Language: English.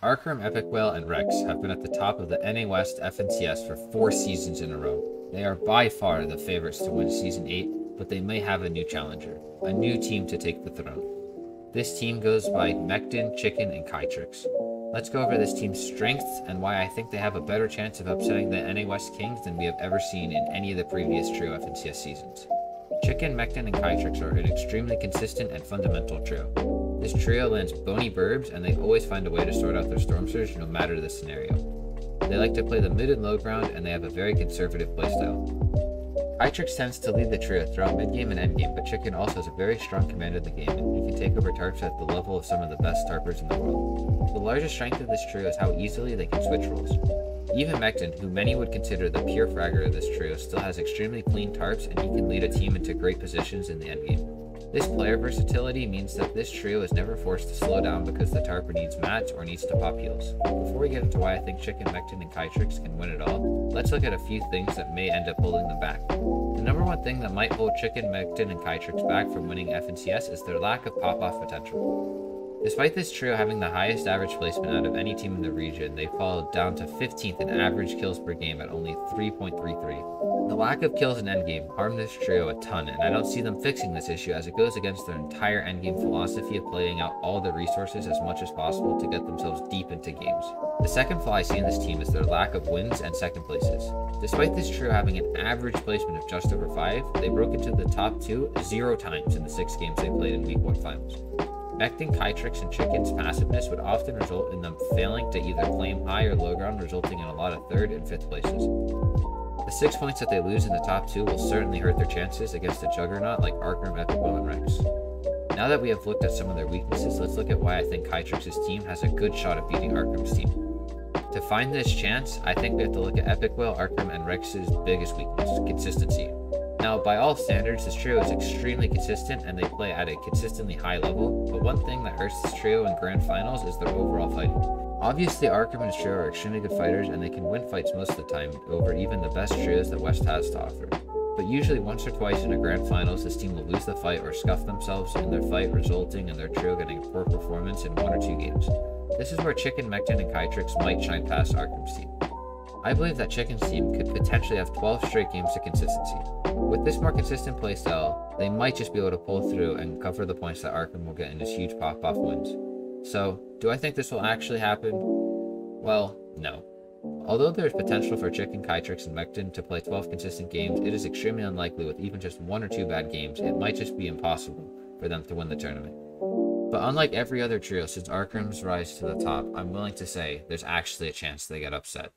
Arkhram, Epikwhale, and Rhex have been at the top of the NA West FNCS for 4 seasons in a row. They are by far the favorites to win Season 8, but they may have a new challenger, a new team to take the throne. This team goes by Mekton, Chicken, and Kytrix. Let's go over this team's strengths and why I think they have a better chance of upsetting the NA West Kings than we have ever seen in any of the previous trio FNCS seasons. Chicken, Mekton, and Kytrix are an extremely consistent and fundamental trio. This trio lands bony burbs, and they always find a way to sort out their Storm Surge no matter the scenario. They like to play the mid and low ground, and they have a very conservative playstyle. Kytrix tends to lead the trio throughout mid-game and endgame, but Chicken also has a very strong command of the game, and he can take over tarps at the level of some of the best tarpers in the world. The largest strength of this trio is how easily they can switch roles. Even Mekton, who many would consider the pure fragger of this trio, still has extremely clean tarps, and he can lead a team into great positions in the endgame. This player versatility means that this trio is never forced to slow down because the tarper needs mats or needs to pop heals. Before we get into why I think Chicken, Mekton, and Kytrix can win it all, let's look at a few things that may end up holding them back. The number one thing that might hold Chicken, Mekton, and Kytrix back from winning FNCS is their lack of pop-off potential. Despite this trio having the highest average placement out of any team in the region, they fall down to 15th in average kills per game at only 3.33. The lack of kills in endgame harm this trio a ton, and I don't see them fixing this issue as it goes against their entire endgame philosophy of playing out all the resources as much as possible to get themselves deep into games. The second flaw I see in this team is their lack of wins and second places. Despite this trio having an average placement of just over 5, they broke into the top 2 0 times in the 6 games they played in Week 1 finals. Mekton, Kytrix, and Chicken's passiveness would often result in them failing to either claim high or low ground, resulting in a lot of 3rd and 5th places. The 6 points that they lose in the top 2 will certainly hurt their chances against a juggernaut like Arkhram, Epikwhale, and Rhex. Now that we have looked at some of their weaknesses, let's look at why I think Kytrix's team has a good shot at beating Arkhram's team. To find this chance, I think we have to look at Epikwhale, Arkhram, and Rhex's biggest weakness, consistency. Now, by all standards, this trio is extremely consistent and they play at a consistently high level, but one thing that hurts this trio in grand finals is their overall fighting. Obviously, Arkhram and his trio are extremely good fighters and they can win fights most of the time over even the best trios that West has to offer. But usually once or twice in a grand finals, this team will lose the fight or scuff themselves in their fight, resulting in their trio getting a poor performance in 1 or 2 games. This is where Chicken, Mekton, and Kytrix might shine past Arkham's team. I believe that Chicken's team could potentially have 12 straight games of consistency. With this more consistent playstyle, they might just be able to pull through and cover the points that Arkhram will get in his huge pop-off wins. So, do I think this will actually happen? Well, no. Although there is potential for Chicken, Kytrix, and Mekton to play 12 consistent games, it is extremely unlikely with even just 1 or 2 bad games. It might just be impossible for them to win the tournament. But unlike every other trio since Arkhram's rise to the top, I'm willing to say there's actually a chance they get upset.